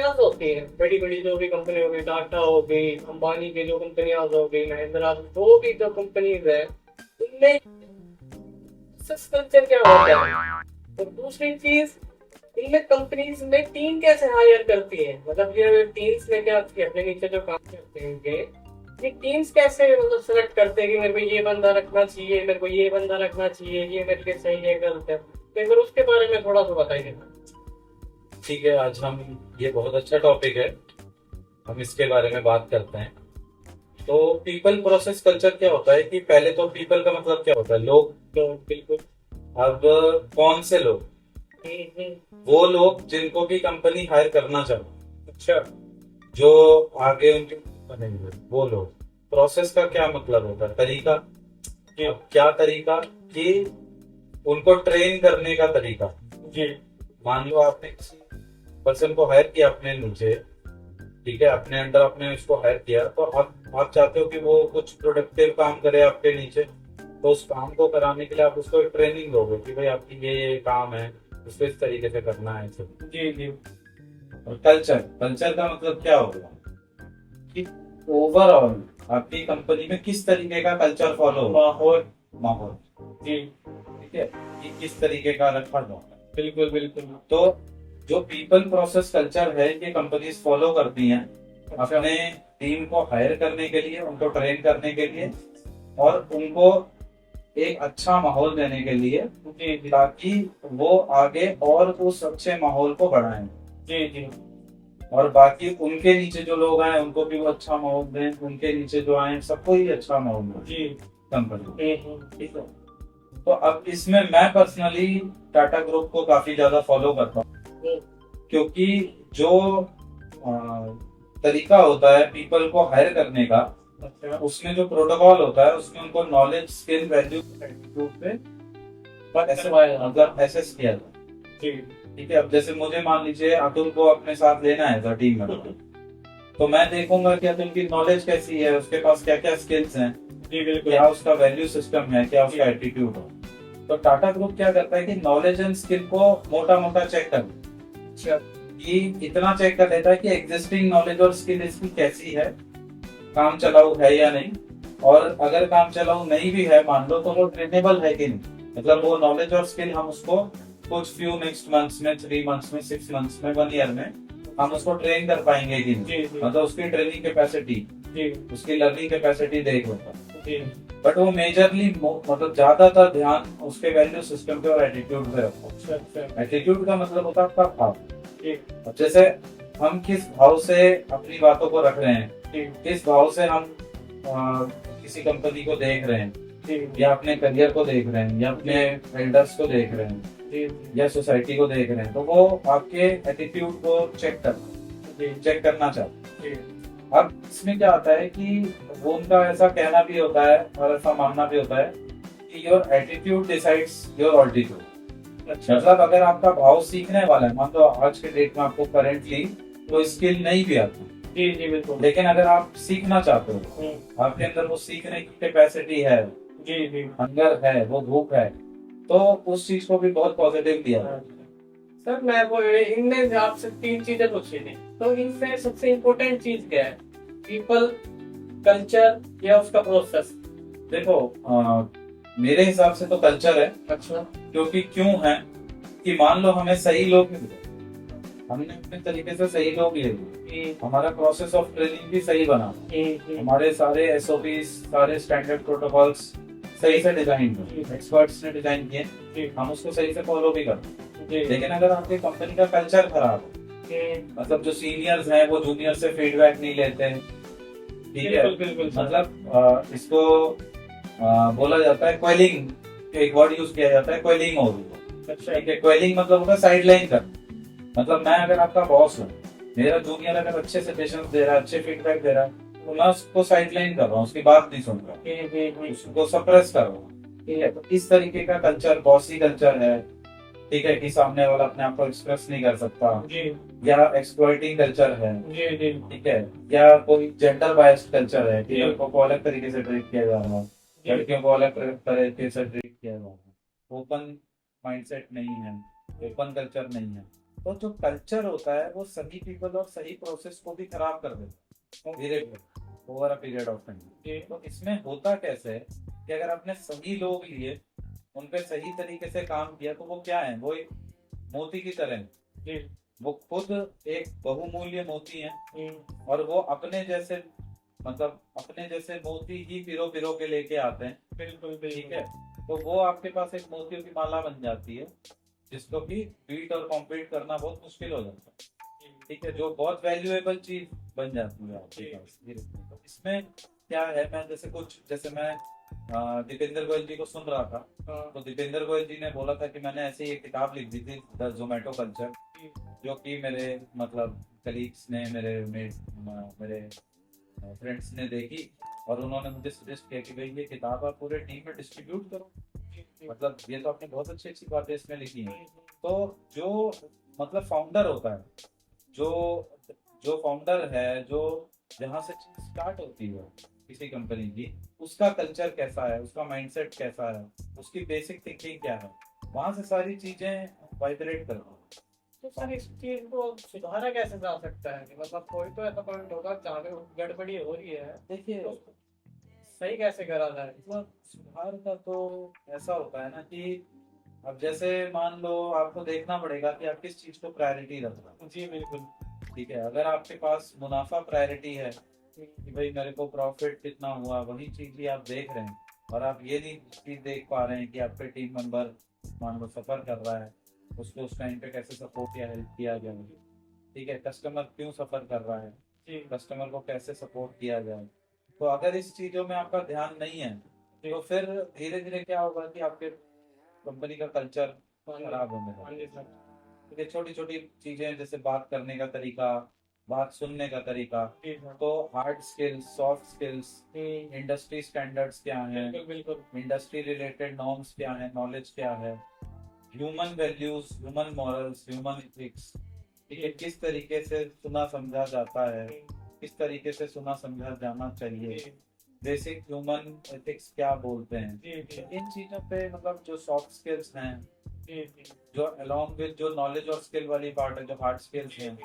कंपनियां होती हैं, बड़ी बड़ी जो भी कंपनी हो गई, टाटा हो गई, अंबानी की जो कंपनियां हो गई, महिंद्रा, जो भी जो कंपनीज है, उनमें सक्सेस कल्चर क्या होता है। और दूसरी चीज, इनमें कंपनीज में टीम कैसे हायर करती है, मतलब ये टीम्स में क्या अपने नीचे जो काम करते हैं इनके, ये टीम्स कैसे मतलब सेलेक्ट करते हैं कि मेरे को ये बंदा रखना चाहिए, मेरे को ये बंदा रखना चाहिए, ये मेरे लिए सही है गलत है, तो एक बार उसके बारे में थोड़ा सा बताइए। ठीक है, आज हम ये बहुत अच्छा टॉपिक है, हम इसके बारे में बात करते हैं। तो पीपल प्रोसेस कल्चर क्या होता है कि पहले तो पीपल का मतलब क्या होता है, लोग। तो बिल्कुल। अब कौन से लोग? हम्म। वो लोग जिनको भी कंपनी हायर करना चाहे, अच्छा। जो आगे उनके बनेंगे वो लोग। प्रोसेस का क्या मतलब होता है? तरीका। जी। अब क्या तरीका कि उनको ट्रेन करने का तरीका। जी। मान लो आपने किसी पर्सन को हायर किया अपने नीचे, ठीक है, अपने अंडर आपने उसको हायर किया, तो आप चाहते हो कि वो कुछ प्रोडक्टिव काम करे आपके नीचे। तो उस काम को कराने के लिए आप उसको एक ट्रेनिंग दोगे कि भाई आपकी ये काम है, उसको इस तरीके से करना है सब। जी। जी। और कल्चर, कल्चर का मतलब क्या होगा कि ओवरऑल आपकी कंपनी में किस तरीके का कल्चर फॉलो हो। माहौल। माहौल। जी। ठीक है, कि किस तरीके का रखा जाता है। बिल्कुल बिल्कुल। तो जो पीपल प्रोसेस कल्चर है ये कंपनीज फॉलो करती हैं अच्छा। अपने टीम को हायर करने के लिए, उनको ट्रेन करने के लिए, और उनको एक अच्छा माहौल देने के लिए, जी। जी। ताकि वो आगे और उस अच्छे माहौल को बढ़ाएं। जी। जी। और बाकी उनके नीचे जो लोग आए उनको भी वो अच्छा माहौल दें, उनके नीचे जो आए सबको ही अच्छा माहौल दें जी। कंपनी। हम्म। ठीक है, तो अब इसमें मैं पर्सनली टाटा ग्रुप को काफी ज्यादा फॉलो करता हूँ, हम्म। क्योंकि जो तरीका होता है पीपल को हायर करने का, अच्छा। उसमें जो प्रोटोकॉल होता है उसमें उनको नॉलेज, स्किल, वैल्यू, एटीट्यूड पे मतलब एसेस किया जाता है। जी। ठीक है, अब जैसे मुझे मान लीजिए अतुल को अपने साथ लेना है टीम में, तो मैं देखूंगा कि अतुल की नॉलेज कैसी है, उसके पास क्या क्या स्किल्स हैं, जी। बिल्कुल। क्या उसका वैल्यू सिस्टम है, क्या उसका एटीट्यूड है। तो टाटा ग्रुप क्या करता है कि नॉलेज एंड स्किल को मोटा मोटा चेक कर, अच्छा। कि इतना चेक कर लेता है कि एग्जिस्टिंग नॉलेज और स्किल इसकी कैसी है, काम चलाऊ है या नहीं। और अगर काम चलाऊ नहीं भी है मान लो, तो वो ट्रेनेबल है कि नहीं, मतलब वो नॉलेज और स्किल हम उसको कुछ फ्यू नेक्स्ट मंथ्स में, 3 मंथ्स में, 6 मंथ्स में, 1 ईयर में हम उसको ट्रेन कर पाएंगे कि नहीं। जी। मतलब उसकी ट्रेनिंग कैपेसिटी, जी। उसकी लर्निंग कैपेसिटी देख लेता है। जी। बट वो मेजरली मतलब ज्यादातर ध्यान उसके वैल्यू सिस्टम पे और एटीट्यूड पे रखो। अच्छा। अच्छा। एटीट्यूड का मतलब होता है आपका भाव। जी। अब जैसे हम किस भाव से अपनी बातों को रख रहे हैं, जी। किस भाव से हम किसी कंपनी को देख रहे हैं, जी। या अपने करियर को देख रहे हैं, या अपने एल्डर्स को देख रहे हैं, जी। या सोसाइटी को देख रहे हैं, तो वो आपके एटीट्यूड को चेक करना चाहते हैं। जी। अब इसमें क्या आता है कि वो उनका ऐसा कहना भी होता है और ऐसा मानना भी होता है कि your attitude decides your altitude. अच्छा। मतलब अगर आपका भाव सीखने वाला है, मान लो आज के डेट में आपको करेंटली तो स्किल नहीं भी आती, जी। जी। बिल्कुल। लेकिन अगर आप सीखना चाहते हो, आपके अंदर वो सीखने की कैपेसिटी है, जी। जी। हंगर है, वो भूख है, तो उस चीज को भी बहुत पॉजिटिव दिया है। सर मैं वो इनमें आपसे 3 चीजें पूछी थी, तो इनमें सबसे इम्पोर्टेंट चीज क्या है, पीपल, कल्चर या उसका प्रोसेस? देखो, मेरे हिसाब से तो कल्चर है। अच्छा। क्योंकि क्यों है कि मान लो हमें सही लोग मिले, हमने अपने तरीके से सही लोग ले लिए, हमारा प्रोसेस ऑफ ट्रेनिंग भी सही बना, हमारे सारे एसओपी, सारे स्टैंडर्ड प्रोटोकॉल्स सही से डिजाइन किए, एक्सपर्ट्स ने डिजाइन किए, हम उसको सही से फॉलो भी करते। लेकिन अगर आपकी कंपनी का कल्चर खराब हो, मतलब जो सीनियर्स हैं वो जूनियर से फीडबैक नहीं लेते हैं, ठीक है, बिल्कुल बिल्कुल सर। मतलब इसको बोला जाता है क्वेलिंग, एक वर्ड यूज किया जाता है, क्वेलिंग हो रही। अच्छा। ठीक है, क्वेलिंग मतलब होता है साइडलाइन कर। मतलब मैं अगर आपका बॉस हूँ, मेरा जूनियर अगर अच्छे सजेशन दे रहा है, अच्छे फीडबैक दे रहा है, तो मैं उसको साइडलाइन कर रहा हूँ, उसकी बात नहीं सुन रहा, उसको सप्रेस कर रहा हूँ। ठीक है, तो इस तरीके का कल्चर बॉसी कल्चर है। ठीक है, कि सामने वाला अपने आप को एक्सप्रेस नहीं कर सकता, जी। या एक्सप्लॉइटिंग कल्चर है। जी। जी। ठीक है, या कोई जेंडर बायस्ड कल्चर है कि जी। लड़कों को अलग तरीके से ट्रीट किया जा रहा है, लड़कियों को अलग तरीके से ट्रीट किया जा रहा है। ओपन माइंडसेट नहीं है, ओपन कल्चर नहीं है, तो जो कल्चर होता है वो सही पीपल और सही प्रोसेस को भी खराब कर देता है धीरे धीरे over a period of time. तो इसमें होता कैसे है कि अगर आपने सही लोग लिए, उन पे सही तरीके से काम किया, तो वो क्या है, वो एक मोती की तरह है। जी। वो खुद एक बहुमूल्य मोती है हम्म। और वो अपने जैसे, मतलब अपने जैसे मोती ही पिरो पिरो के लेके आते हैं। बिल्कुल ठीक बिल्कुल। है, तो वो आपके पास एक मोतियों की माला बन जाती है जिसको कि बीट और कॉम्पीट करना बहुत मुश्किल हो जाता है। ठीक है, जो बहुत वैल्यूएबल चीज बन जाती है आपके पास धीरे धीरे। तो इसमें क्या है, मैं जैसे मैं दीपेंद्र गोयल जी को सुन रहा था, हाँ। तो दीपेंद्र गोयल जी ने बोला था कि मैंने ऐसे ही एक किताब लिख दी थी, द जोमेटो कल्चर, जी। जो कि मेरे मतलब कलीग्स ने, मेरे फ्रेंड्स ने देखी और उन्होंने मुझे सजेस्ट किया कि भाई ये किताब आप पूरे टीम में डिस्ट्रीब्यूट करो। मतलब ये तो आपने बहुत अच्छी अच्छी बातें इसमें लिखी हैं। तो जो मतलब फाउंडर होता है, जो जो फाउंडर है, जो जहां से चीज स्टार्ट होती है किसी कंपनी की, उसका कल्चर कैसा है, उसका माइंडसेट कैसा है, उसकी बेसिक थिंकिंग क्या है, वहां से सारी चीजें वाइब्रेट करती हैं। तो सर इस चीज को सुधारा कैसे जा सकता है? मतलब कोई तो ऐसा पॉइंट होगा जहाँ पे गड़बड़ी हो रही है, देखिए, तो उसको सही कैसे करा जाए? मतलब सुधार का तो ऐसा होता है ना कि अब जैसे मान लो आपको देखना पड़ेगा कि आप किस चीज को प्रायोरिटी रख रहे हो। जी बिल्कुल। ठीक है, अगर आपके पास मुनाफा प्रायोरिटी है कि भाई मेरे को प्रॉफिट कितना हुआ, वही चीज ही आप देख रहे हैं, और आप ये नहीं चीज देख पा रहे हैं कि आपके टीम मेंबर मान लो सफर कर रहा है, उसको उस टाइम पे कैसे सपोर्ट या हेल्प किया जाए। ठीक है, कस्टमर क्यों सफर कर रहा है, जी। कस्टमर को कैसे सपोर्ट किया जाए। तो अगर इस चीजों में आपका ध्यान नहीं है, तो फिर धीरे धीरे क्या होगा कि आपके कंपनी का कल्चर खराब होने हाँ लगेगा। जी सर। ये छोटी छोटी चीजें जैसे बात करने का तरीका, बात सुनने का तरीका, जी सर। तो हार्ड स्किल्स, सॉफ्ट स्किल्स, हम्म। इंडस्ट्री स्टैंडर्ड्स क्या हैं, बिल्कुल बिल्कुल। इंडस्ट्री रिलेटेड नॉर्म्स क्या है, नॉलेज क्या है, human values, human morals, human ethics. ठीक है, किस तरीके से सुना समझा जाता है, किस तरीके से सुना समझा जाना चाहिए, जी बेसिक ह्यूमन एथिक्स क्या बोलते हैं। जी जी इन चीजों पे मतलब जो सॉफ्ट स्किल्स हैं, जी जी जो अलोंग विद जो नॉलेज और स्किल वाली पार्ट है, जो हार्ड स्किल्स हैं,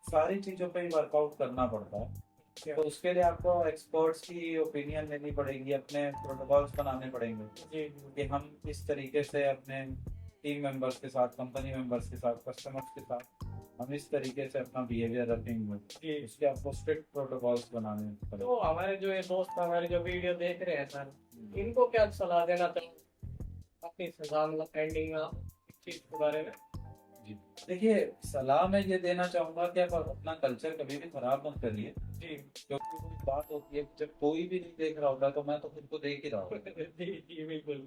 सारी चीजों पे ही वर्कआउट करना पड़ता है। तो उसके लिए आपको एक्सपर्ट्स की ओपिनियन लेनी पड़ेगी, अपने प्रोटोकॉल्स बनाने पड़ेंगे जी कि हम इस तरीके से अपने टीम मेंबर्स के साथ, कंपनी मेंबर्स के साथ, कस्टमर्स के साथ हम इस तरीके से अपना बिहेवियर रखेंगे। जी। उसके आपको स्ट्रिक्ट प्रोटोकॉल्स बनाने पड़ेंगे। तो हमारे जो ये दोस्त हमारे जो वीडियो देख रहे हैं सर, इनको क्या सलाह देना चाहूँ अपनी सलाह, मतलब एंडिंग इस चीज के बारे में? जी, देखिए, सलाह मैं ये देना चाहूंगा कि आप अपना कल्चर कभी भी खराब मत करिए। जी क्योंकि कोई बात होती है, जब कोई भी नहीं देख रहा होता, तो मैं तो खुद को देख ही रहा हूँ। जी जी बिल्कुल।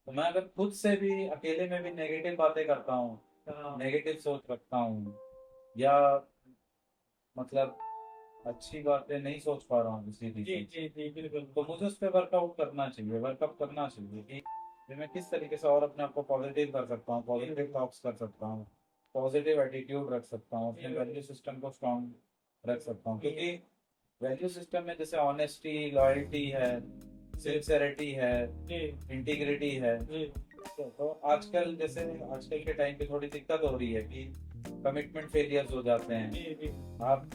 तो मैं अगर खुद से भी अकेले में भी नेगेटिव बातें करता हूँ, हाँ। नेगेटिव सोच रखता हूँ, या मतलब अच्छी बातें नहीं सोच पा रहा हूँ किसी भी जी चीज, जी जी बिल्कुल। तो मुझे उस पर वर्कआउट करना चाहिए, वर्कअप करना चाहिए कि मैं किस तरीके से और अपने आप को पॉजिटिव कर सकता हूँ, पॉजिटिव टॉक्स कर सकता हूँ, पॉजिटिव एटीट्यूड रख सकता हूँ, अपने वैल्यू सिस्टम को स्ट्रांग रख सकता हूँ। क्योंकि वैल्यू सिस्टम में जैसे ऑनेस्टी, लॉयल्टी है, सिंसेरिटी है, जी इंटीग्रिटी है। जी तो आजकल के टाइम पे थोड़ी दिक्कत हो रही है कि कमिटमेंट फेलियर्स हो जाते हैं। जी जी। आप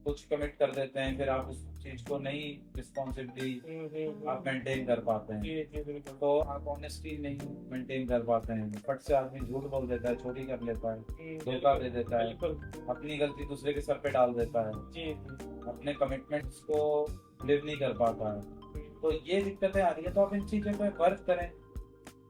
कुछ कमिट कर देते हैं, फिर आप उस चीज को नहीं रिस्पॉन्सिबिलिटी आप मेंटेन कर पाते हैं, जी जी बिल्कुल। तो आप ऑनेस्टी नहीं मेंटेन कर पाते हैं, फट से आदमी झूठ बोल देता है, चोरी कर लेता है, धोखा दे देता है, बिल्कुल। अपनी गलती दूसरे के सर पे डाल देता है, जी जी अपने कमिटमेंट्स को लिव नहीं कर पाता है। तो ये दिक्कतें आ रही है, तो आप इन चीजों पे वर्क करें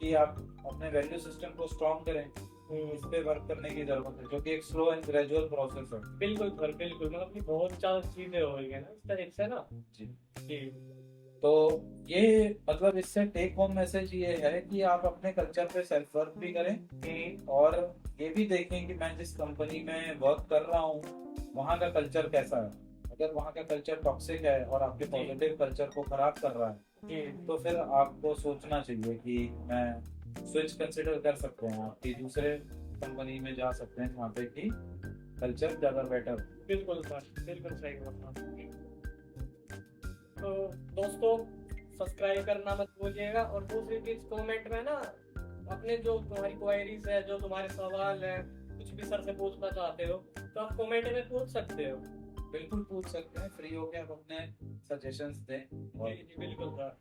कि आप अपने वैल्यू सिस्टम को स्ट्रॉन्ग करें। इस पे वर्क करने की जरूरत है, जो कि एक स्लो एंड ग्रेजुअल प्रोसेस है। बिल्कुल सर बिल्कुल, मतलब कि बहुत ज्यादा चीजें हो रही है ना इस तरीके से ना। जी, जी तो ये मतलब इससे टेक होम मैसेज ये है कि आप अपने कल्चर पे सेल्फ वर्क भी करें, और ये भी देखें कि मैं जिस कंपनी में वर्क कर रहा हूँ वहाँ का कल्चर कैसा है। अगर वहाँ का कल्चर टॉक्सिक है और आपके पॉजिटिव कल्चर को खराब कर रहा है, जी तो फिर आपको सोचना चाहिए कि मैं स्विच कंसिडर कर सकते हैं, आपकी दूसरे कंपनी में जा सकते हैं जहाँ पे कि कल्चर ज्यादा बेटर। बिल्कुल सर, बिल्कुल सही बोला। तो दोस्तों सब्सक्राइब करना मत भूलिएगा, और दूसरी चीज कमेंट में ना अपने जो तुम्हारी क्वेरीज है, जो तुम्हारे सवाल है, कुछ भी सर से पूछना चाहते हो तो आप कमेंट में पूछ सकते हो। बिल्कुल पूछ सकते हैं, फ्री होके आप अपने सजेशंस दें। जी जी बिल्कुल सर।